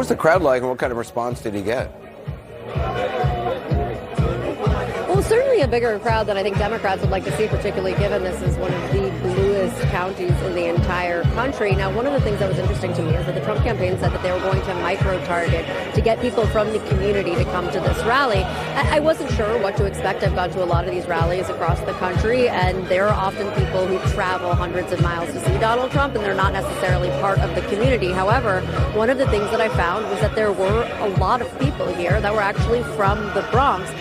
the crowd like, and what kind of response did he get? Well, certainly a bigger crowd than I think Democrats would like to see, particularly given this is one of the bluest counties in the entire country. Now, one of the things that was interesting to me is that the Trump campaign said that they were going to micro-target to get people from the community to come to this rally. I wasn't sure what to expect. I've gone to a lot of these rallies across the country, and there are often people who travel hundreds of miles to see Donald Trump, and they're not necessarily part of the community. However, one of the things that I found was that there were a lot of people here that were actually from the Bronx.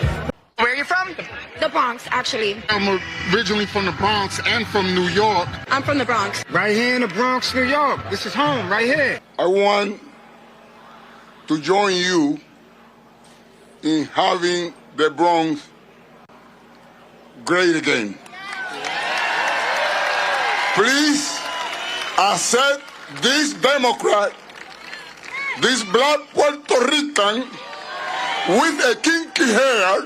Where are you from? The Bronx, actually. I'm originally from the Bronx and from New York. I'm from the Bronx. Right here in the Bronx, New York. This is home, right here. I want to join you in having the Bronx great again. Please accept this Democrat, this black Puerto Rican with a kinky hair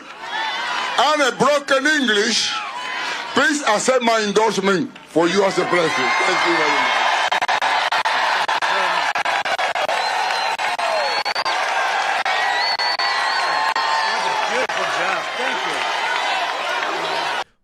and a broken English. Please accept my endorsement for you as a president. Thank you very much. Beautiful job. Thank you.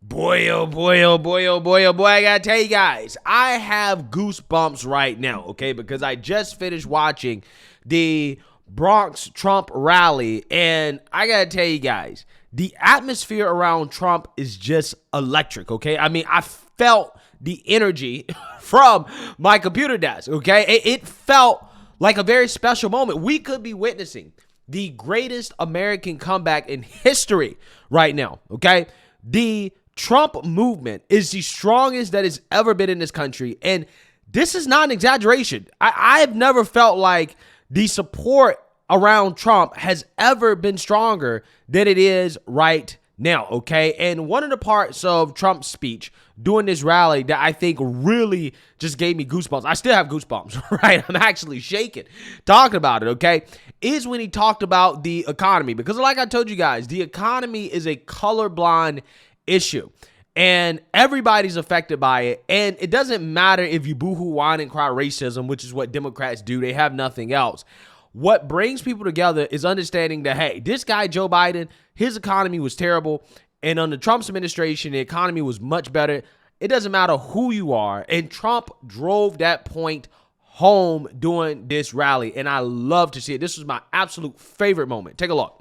Boy, oh boy, oh boy, oh boy, oh boy, I gotta tell you guys, I have goosebumps right now, okay, because I just finished watching the Bronx Trump rally, and I gotta tell you guys, the atmosphere around Trump is just electric, okay? I mean, I felt the energy from my computer desk, okay? It felt like a very special moment. We could be witnessing the greatest American comeback in history right now, okay? The Trump movement is the strongest that it's ever been in this country, and this is not an exaggeration. I have never felt like the support around Trump has ever been stronger than it is right now, okay? And one of the parts of Trump's speech during this rally that I think really just gave me goosebumps, I still have goosebumps, right? I'm actually shaking talking about it, okay? Is when he talked about the economy. Because like I told you guys, the economy is a colorblind issue. And everybody's affected by it. And it doesn't matter if you boohoo, whine, and cry racism, which is what Democrats do. They have nothing else. What brings people together is understanding that, hey, this guy, Joe Biden, his economy was terrible. And under Trump's administration, the economy was much better. It doesn't matter who you are. And Trump drove that point home during this rally. And I love to see it. This was my absolute favorite moment. Take a look.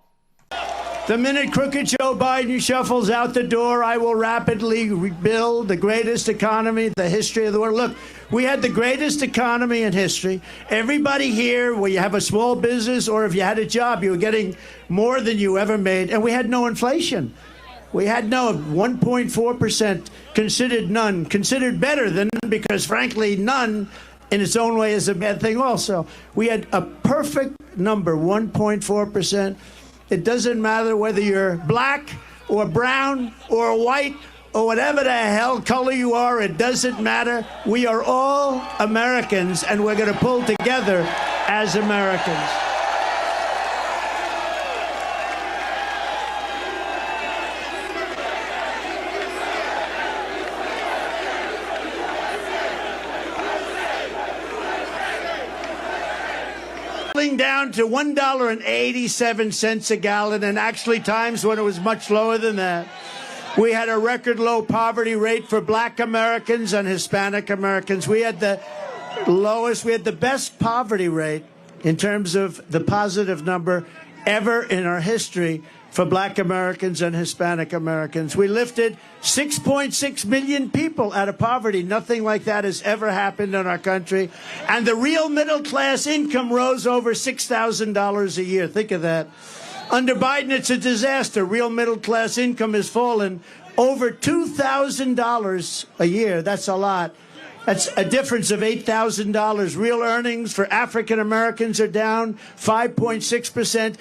The minute crooked Joe Biden shuffles out the door, I will rapidly rebuild the greatest economy in the history of the world. Look, we had the greatest economy in history. Everybody here, where you have a small business or if you had a job, you were getting more than you ever made. And we had no inflation. We had no 1.4%, considered none, considered better than none, because frankly, none in its own way is a bad thing also. We had a perfect number, 1.4%. It doesn't matter whether you're black or brown or white or whatever the hell color you are. It doesn't matter. We are all Americans, and we're going to pull together as Americans. Down to $1.87 a gallon, and actually times when it was much lower than that. We had a record low poverty rate for black Americans and Hispanic Americans. We had the best poverty rate in terms of the positive number ever in our history for black Americans and Hispanic Americans. We lifted 6.6 million people out of poverty. Nothing like that has ever happened in our country. And the real middle class income rose over $6,000 a year. Think of that. Under Biden, it's a disaster. Real middle class income has fallen over $2,000 a year. That's a lot. That's a difference of $8,000. Real earnings for African Americans are down 5.6%.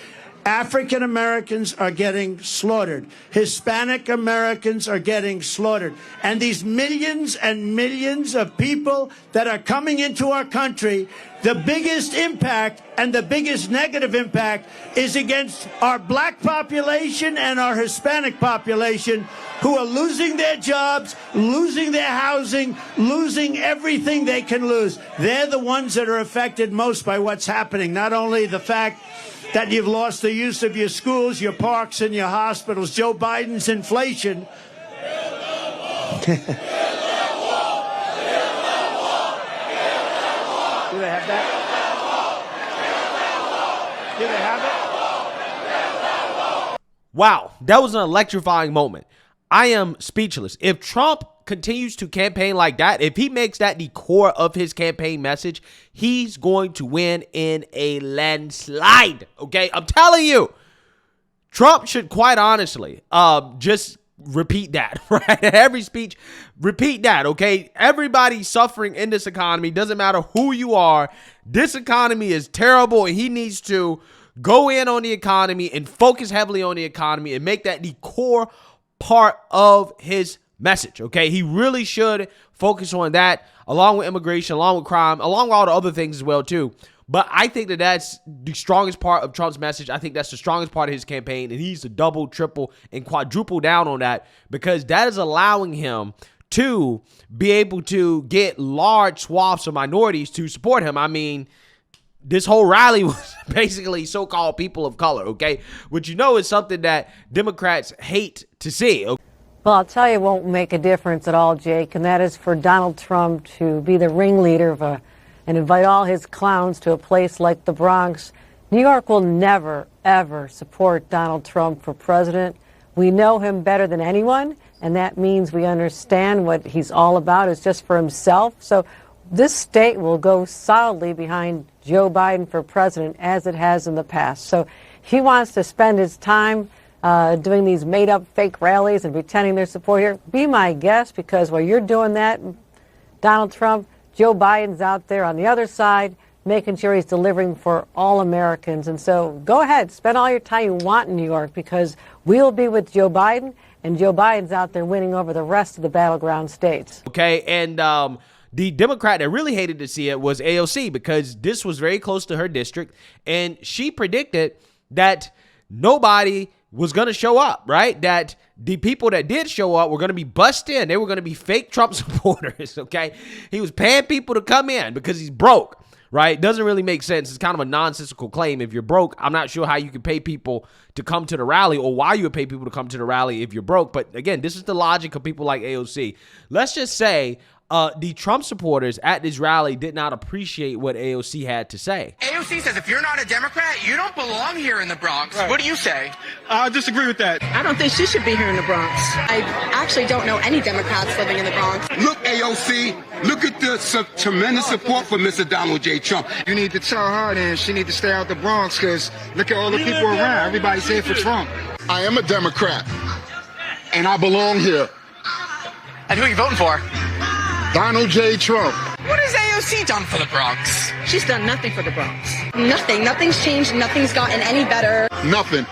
African Americans are getting slaughtered. Hispanic Americans are getting slaughtered. And these millions and millions of people that are coming into our country, the biggest impact and the biggest negative impact is against our black population and our Hispanic population, who are losing their jobs, losing their housing, losing everything they can lose. They're the ones that are affected most by what's happening. Not only the fact that you've lost the use of your schools, your parks, and your hospitals. Joe Biden's inflation. Do they have that? Do they have it? Wow, that was an electrifying moment. I am speechless. If Trump continues to campaign like that, if he makes that the core of his campaign message, he's going to win in a landslide. Okay, I'm telling you, Trump should quite honestly just repeat that, right? At every speech, repeat that, okay? Everybody's suffering in this economy. Doesn't matter who you are. This economy is terrible, and he needs to go in on the economy and focus heavily on the economy and make that the core part of his message, okay? He really should focus on that, along with immigration, along with crime, along with all the other things as well, too. But I think that that's the strongest part of Trump's message. I think that's the strongest part of his campaign, and he needs to double, triple, and quadruple down on that, because that is allowing him to be able to get large swaths of minorities to support him. I mean, this whole rally was basically so-called people of color, okay? Which, you know, is something that Democrats hate to see. Okay? Well, I'll tell you, it won't make a difference at all, Jake, and that is for Donald Trump to be the ringleader of and invite all his clowns to a place like the Bronx. New York will never, ever support Donald Trump for president. We know him better than anyone, and that means we understand what he's all about is just for himself. So this state will go solidly behind Joe Biden for president, as it has in the past. So he wants to spend his time doing these made-up fake rallies and pretending there's support here. Be my guest, because while you're doing that, Donald Trump, Joe Biden's out there on the other side, making sure he's delivering for all Americans. And so go ahead, spend all your time you want in New York, because we'll be with Joe Biden, and Joe Biden's out there winning over the rest of the battleground states. Okay, and the Democrat that really hated to see it was AOC, because this was very close to her district, and she predicted that nobody was going to show up, right? That the people that did show up were going to be bussed in. They were going to be fake Trump supporters, okay? He was paying people to come in because he's broke, right? Doesn't really make sense. It's kind of a nonsensical claim. If you're broke, I'm not sure how you can pay people to come to the rally, or why you would pay people to come to the rally if you're broke. But again, this is the logic of people like AOC. Let's just say the Trump supporters at this rally did not appreciate what AOC had to say. AOC says if you're not a Democrat, you don't belong here in the Bronx. Right. What do you say? I disagree with that. I don't think she should be here in the Bronx. I actually don't know any Democrats living in the Bronx. Look, AOC, look at the tremendous support for Mr. Donald J. Trump. You need to tell her then she need to stay out the Bronx, because look at all the people around. Everybody's here for Trump. I am a Democrat, and I belong here. And who are you voting for? Donald J. Trump. What has AOC done for the Bronx? She's done nothing for the Bronx. Nothing. Nothing's changed. Nothing's gotten any better. Nothing.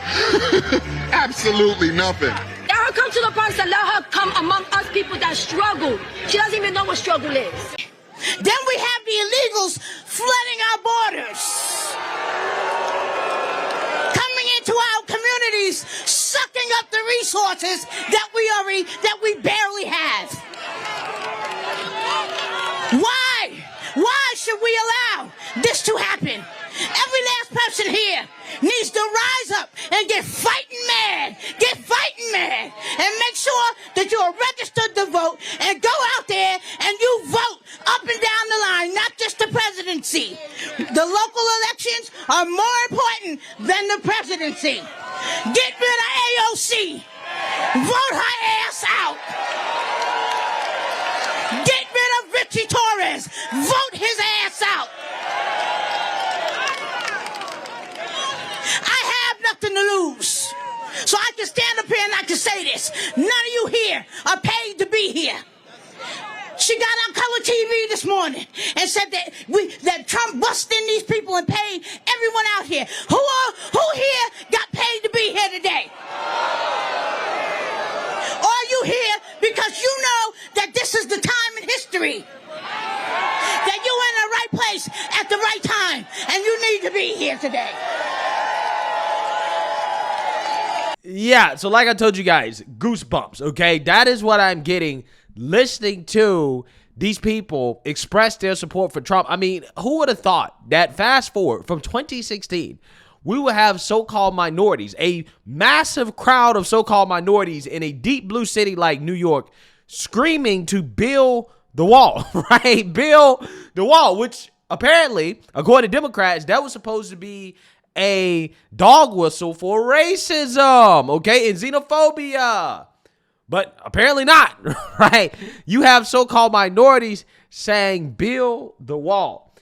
Absolutely nothing. Let her come to the Bronx and let her come among us people that struggle. She doesn't even know what struggle is. Then we have the illegals flooding our borders, coming into our communities, sucking up the resources that we barely have. Why should we allow this to happen? Every last person here needs to rise up and get fighting mad, and make sure that you are registered to vote and go out there and you vote up and down the line, not just the presidency. The local elections are more important than the presidency. Get rid of AOC. Vote her ass out. Get rid of Richie Torres. Vote his ass out. I have nothing to lose. So I can stand up here and I can say this. None of you here are paid to be here. She got on color TV this morning and said that Trump bussed in these people and paid everyone out here. Who here got paid to be here today? Are you here because you know that this is the time in history that you're in the right place at the right time and you need to be here today? Yeah, so like I told you guys, goosebumps, okay? That is what I'm getting listening to these people express their support for Trump. I mean, who would have thought that fast forward from 2016, we would have so-called minorities, a massive crowd of so-called minorities in a deep blue city like New York screaming to build the wall, right? Build the wall, which apparently, according to Democrats, that was supposed to be a dog whistle for racism, okay, and xenophobia. But apparently not, right? You have so-called minorities saying, build the wall.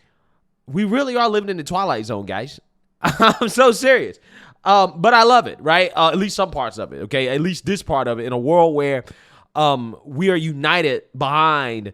We really are living in the Twilight Zone, guys. I'm so serious. But I love it, right? At least some parts of it, okay? At least this part of it in a world where we are united behind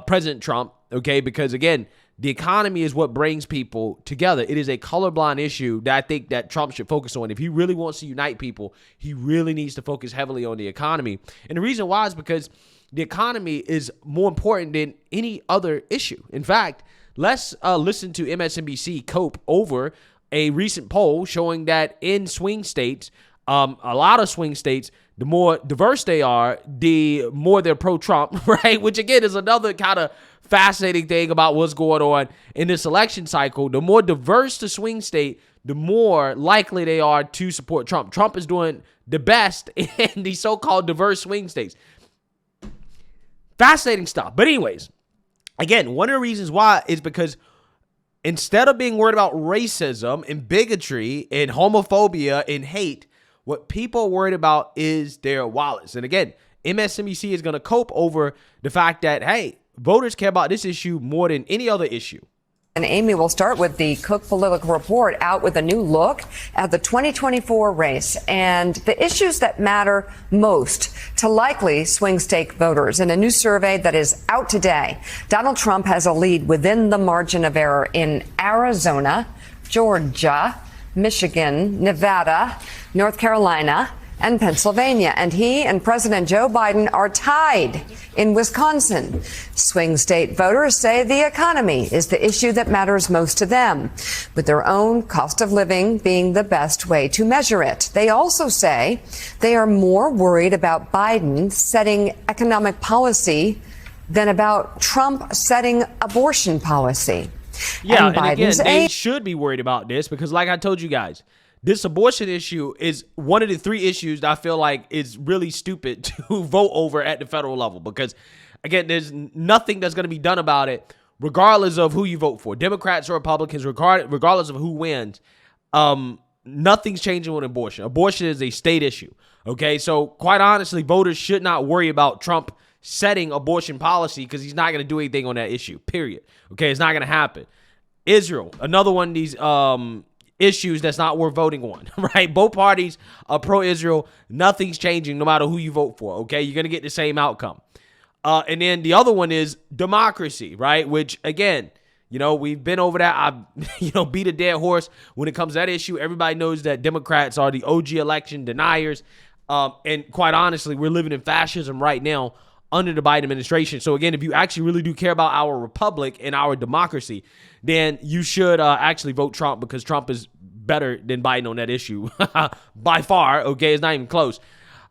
President Trump, okay? Because, again, the economy is what brings people together. It is a colorblind issue that I think that Trump should focus on. If he really wants to unite people, he really needs to focus heavily on the economy. And the reason why is because the economy is more important than any other issue. In fact, let's listen to MSNBC cope over a recent poll showing that in swing states, a lot of swing states, the more diverse they are, the more they're pro-Trump, right? Which, again, is another kind of fascinating thing about what's going on in this election cycle. The more diverse the swing state, the more likely they are to support Trump. Trump is doing the best in the so-called diverse swing states. Fascinating stuff. But anyways, again, one of the reasons why is because instead of being worried about racism and bigotry and homophobia and hate, what people are worried about is their wallets. And again, MSNBC is going to cope over the fact that, hey, voters care about this issue more than any other issue. And Amy, will start with the Cook Political Report out with a new look at the 2024 race and the issues that matter most to likely swing state voters. In a new survey that is out today, Donald Trump has a lead within the margin of error in Arizona, Georgia, Michigan, Nevada, North Carolina, and Pennsylvania. And he and President Joe Biden are tied in Wisconsin. Swing state voters say the economy is the issue that matters most to them, with their own cost of living being the best way to measure it. They also say they are more worried about Biden setting economic policy than about Trump setting abortion policy. Yeah, and again, they should be worried about this because, like I told you guys, this abortion issue is one of the three issues that I feel like is really stupid to vote over at the federal level because, again, there's nothing that's going to be done about it regardless of who you vote for, Democrats or Republicans, regardless of who wins. Nothing's changing with abortion. Abortion is a state issue, okay? So, quite honestly, voters should not worry about Trump setting abortion policy because he's not going to do anything on that issue, period. Okay, it's not going to happen. Israel, another one of these issues that's not worth voting on, right? Both parties are pro-Israel. Nothing's changing no matter who you vote for, okay? You're going to get the same outcome. And then the other one is democracy, right? Which, again, you know, we've been over that. I've, beat a dead horse when it comes to that issue. Everybody knows that Democrats are the OG election deniers. And quite honestly, we're living in fascism right now under the Biden administration. So again, if you actually really do care about our republic and our democracy, then you should actually vote Trump because Trump is better than Biden on that issue by far. Okay, it's not even close.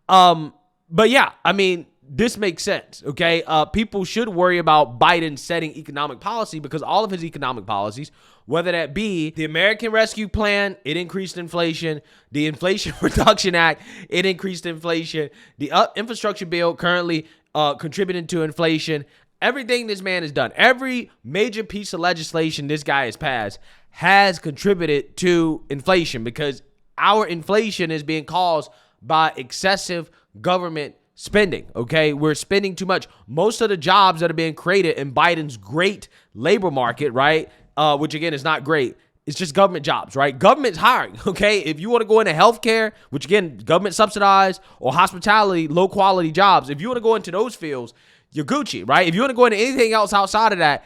But yeah, I mean, this makes sense. Okay, people should worry about Biden setting economic policy because all of his economic policies, whether that be the American Rescue Plan, it increased inflation. The Inflation Reduction Act, it increased inflation. The infrastructure bill currently contributing to inflation. Everything this man has done, every major piece of legislation this guy has passed has contributed to inflation because our inflation is being caused by excessive government spending, okay? We're spending too much. Most of the jobs that are being created in Biden's great labor market, right, which again is not great, it's just government jobs, right? Government's hiring, okay? If you want to go into healthcare, which again, government subsidized, or hospitality, low quality jobs, if you want to go into those fields, you're Gucci, right? If you want to go into anything else outside of that,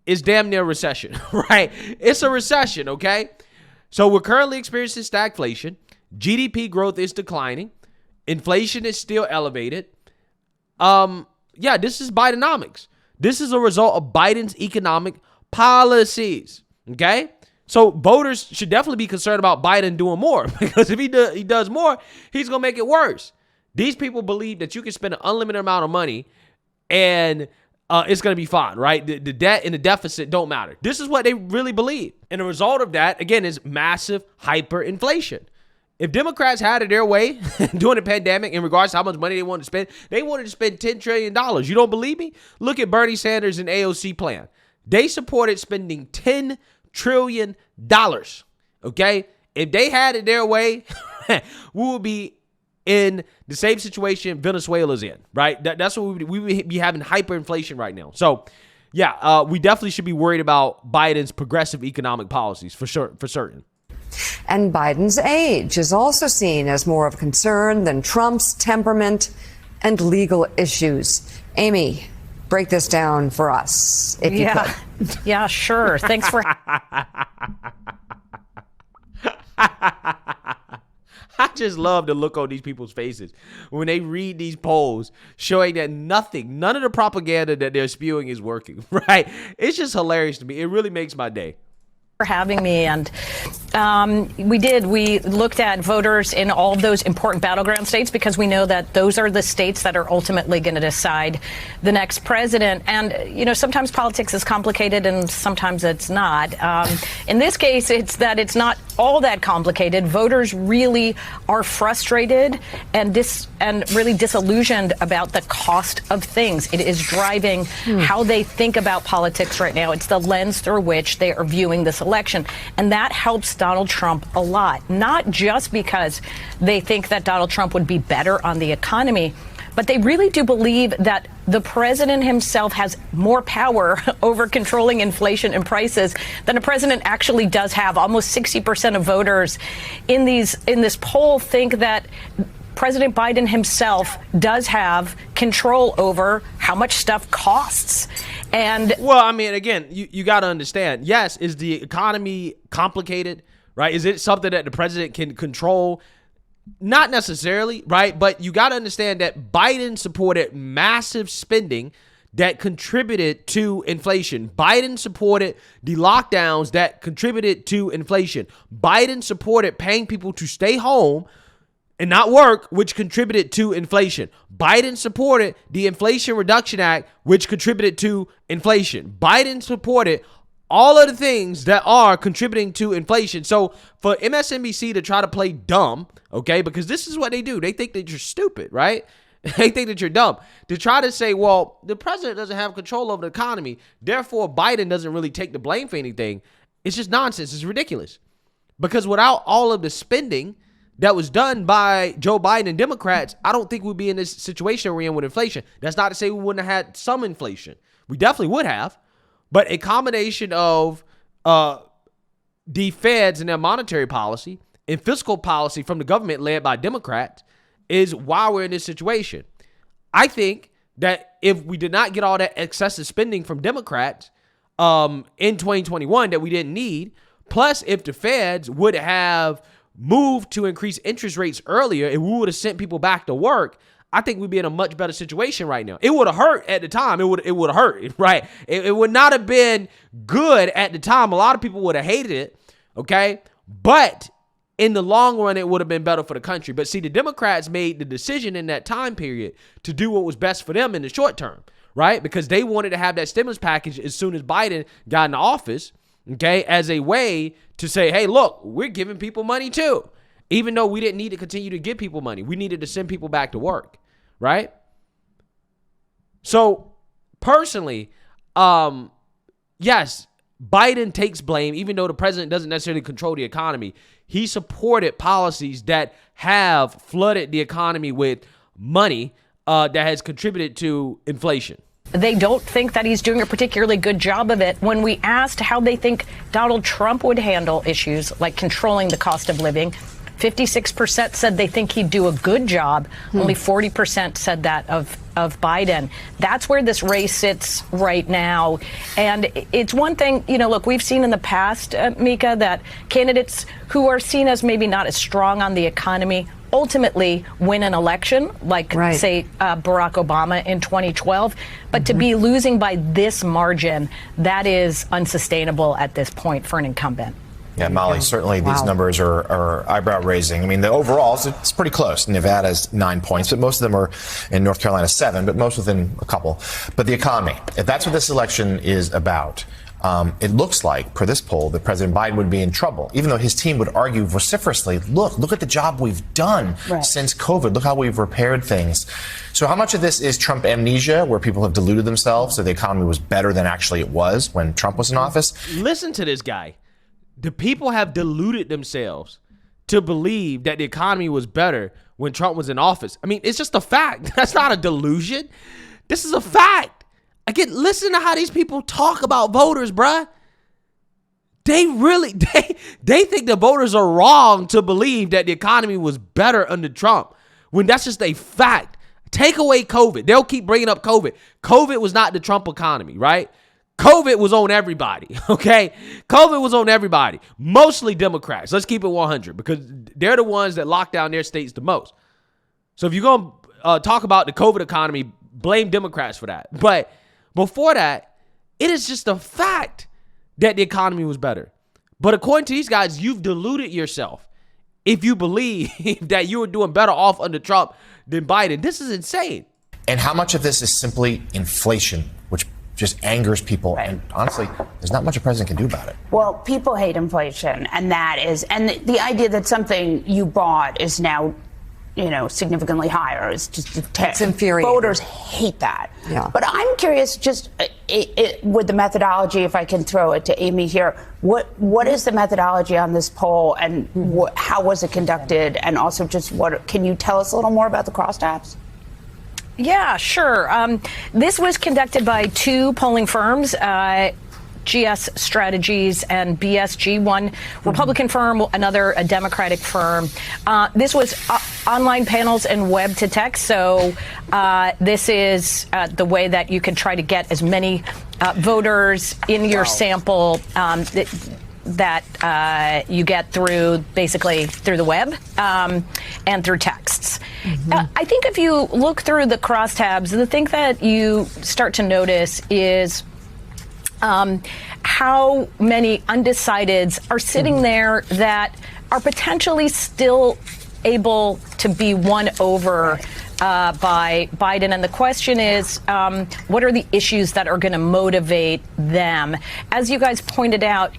it's damn near recession, right? It's a recession, okay? So we're currently experiencing stagflation. GDP growth is declining. Inflation is still elevated. Yeah, this is Bidenomics. This is a result of Biden's economic policies. Okay? So voters should definitely be concerned about Biden doing more, because if he does more, he's going to make it worse. These people believe that you can spend an unlimited amount of money and it's going to be fine, right? The debt and the deficit don't matter. This is what they really believe. And the result of that, again, is massive hyperinflation. If Democrats had it their way during the pandemic in regards to how much money they wanted to spend $10 trillion. You don't believe me? Look at Bernie Sanders and AOC plan. They supported spending $10 trillion. Okay? If they had it their way, we would be in the same situation Venezuela's in, right? That's what we would be having hyperinflation right now. So, yeah, we definitely should be worried about Biden's progressive economic policies for sure, for certain. And Biden's age is also seen as more of a concern than Trump's temperament and legal issues. Amy, break this down for us, if you could. Yeah, sure. Thanks for... I just love the look on these people's faces when they read these polls showing that none of the propaganda that they're spewing is working, right? It's just hilarious to me. It really makes my day. For having me. And we looked at voters in all of those important battleground states, because we know that those are the states that are ultimately going to decide the next president. And, you know, sometimes politics is complicated and sometimes it's not. In this case, it's not all that complicated. Voters really are frustrated and really disillusioned about the cost of things. It is driving how they think about politics right now. It's the lens through which they are viewing this election. And that helps Donald Trump a lot, not just because they think that Donald Trump would be better on the economy, but they really do believe that the president himself has more power over controlling inflation and prices than a president actually does have. Almost 60% of voters in this poll think that President Biden himself does have control over how much stuff costs. And well, I mean, again, you got to understand, yes, is the economy complicated, right? Is it something that the president can control? Not necessarily, right? But you got to understand that Biden supported massive spending that contributed to inflation. Biden supported the lockdowns that contributed to inflation. Biden supported paying people to stay home and not work, which contributed to inflation. Biden supported the Inflation Reduction Act, which contributed to inflation. Biden supported all of the things that are contributing to inflation. So for MSNBC to try to play dumb, okay, because this is what they do. They think that you're stupid, right? They think that you're dumb. To try to say, well, the president doesn't have control over the economy, therefore Biden doesn't really take the blame for anything. It's just nonsense. It's ridiculous. Because without all of the spending that was done by Joe Biden and Democrats, I don't think we'd be in this situation we're in with inflation. That's not to say we wouldn't have had some inflation. We definitely would have. But a combination of the feds and their monetary policy and fiscal policy from the government led by Democrats is why we're in this situation. I think that if we did not get all that excessive spending from Democrats in 2021 that we didn't need, plus if the feds would have moved to increase interest rates earlier and we would have sent people back to work, I think we'd be in a much better situation right now. It would have hurt at the time. It would have hurt, right? It would not have been good at the time. A lot of people would have hated it, okay? But in the long run, it would have been better for the country. But see, the Democrats made the decision in that time period to do what was best for them in the short term, right? Because they wanted to have that stimulus package as soon as Biden got into office, okay, as a way to say, hey, look, we're giving people money too. Even though we didn't need to continue to give people money. We needed to send people back to work, right? So, personally, yes, Biden takes blame, even though the president doesn't necessarily control the economy. He supported policies that have flooded the economy with money that has contributed to inflation. They don't think that he's doing a particularly good job of it. When we asked how they think Donald Trump would handle issues like controlling the cost of living, 56% said they think he'd do a good job. Only 40% said that of Biden. That's where this race sits right now. And it's one thing, you know, look, we've seen in the past, Mika, that candidates who are seen as maybe not as strong on the economy ultimately win an election, like, say, Barack Obama in 2012. But to be losing by this margin, that is unsustainable at this point for an incumbent. Yeah, Molly, certainly these numbers are eyebrow-raising. I mean, the overall, it's pretty close. Nevada's 9 points, but most of them are in North Carolina 7, but most within a couple. But the economy, if that's what this election is about, it looks like, per this poll, that President Biden would be in trouble, even though his team would argue vociferously, look at the job we've done since COVID. Look how we've repaired things. So how much of this is Trump amnesia, where people have deluded themselves so the economy was better than actually it was when Trump was in office? Listen to this guy. The people have deluded themselves to believe that the economy was better when Trump was in office. I mean, it's just a fact. That's not a delusion. This is a fact. Again, listen to how these people talk about voters, bruh. They really, they think the voters are wrong to believe that the economy was better under Trump, when that's just a fact. Take away COVID. They'll keep bringing up COVID. COVID was not the Trump economy, right? COVID was on everybody, okay? COVID was on everybody, mostly Democrats. Let's keep it 100 because they're the ones that lock down their states the most. So if you're going to talk about the COVID economy, blame Democrats for that. But before that, it is just a fact that the economy was better. But according to these guys, you've deluded yourself if you believe that you were doing better off under Trump than Biden. This is insane. And how much of this is simply inflation, which just angers people, and honestly, there's not much a president can do about it. Well, people hate inflation, and the idea that something you bought is now, significantly higher is just it's infuriating. Voters hate that. Yeah. But I'm curious, just with the methodology, if I can throw it to Amy here, what is the methodology on this poll, and how was it conducted, and also just can you tell us a little more about the crosstabs? Yeah, sure. This was conducted by two polling firms, GS Strategies and BSG, one Republican firm, another a Democratic firm. This was online panels and web to text. So this is the way that you can try to get as many voters in your sample that you get through the web and through texts. I think if you look through the crosstabs, the thing that you start to notice is how many undecideds are sitting there that are potentially still able to be won over by Biden. And the question is, what are the issues that are going to motivate them? As you guys pointed out,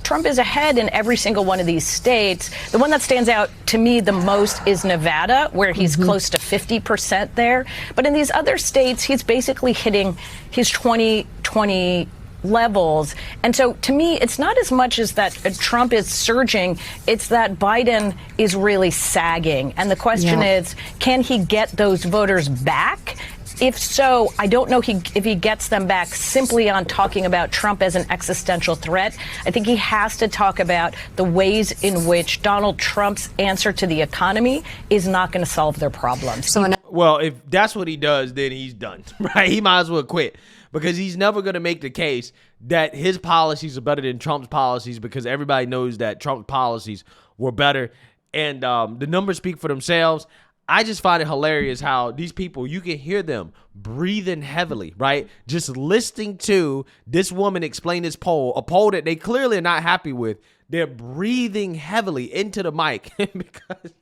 Trump is ahead in every single one of these states. The one that stands out to me the most is Nevada, where he's close to 50% there. But in these other states, he's basically hitting his 2020 levels. And so to me, it's not as much as that Trump is surging, it's that Biden is really sagging. And the question is, can he get those voters back? If so, I don't know if he gets them back simply on talking about Trump as an existential threat. I think he has to talk about the ways in which Donald Trump's answer to the economy is not going to solve their problems. Well, if that's what he does, then he's done, right? He might as well quit, because he's never going to make the case that his policies are better than Trump's policies, because everybody knows that Trump's policies were better. And the numbers speak for themselves. I just find it hilarious how these people, you can hear them breathing heavily, right? Just listening to this woman explain this poll, a poll that they clearly are not happy with. They're breathing heavily into the mic because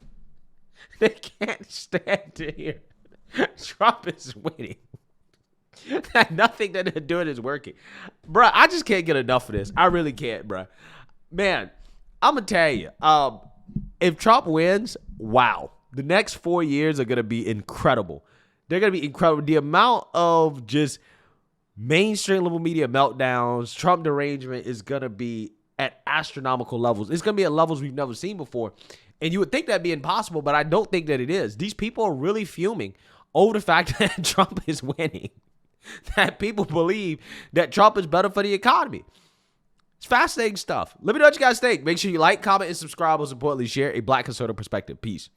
they can't stand to hear Trump is winning. Nothing that they're doing is working. Bruh, I just can't get enough of this. I really can't, bruh. Man, I'm going to tell you, if Trump wins, wow. The next 4 years are going to be incredible. They're going to be incredible. The amount of just mainstream level media meltdowns, Trump derangement is going to be at astronomical levels. It's going to be at levels we've never seen before. And you would think that'd be impossible, but I don't think that it is. These people are really fuming over the fact that Trump is winning. That people believe that Trump is better for the economy. It's fascinating stuff. Let me know what you guys think. Make sure you like, comment, and subscribe. Most importantly, share a Black conservative perspective. Peace.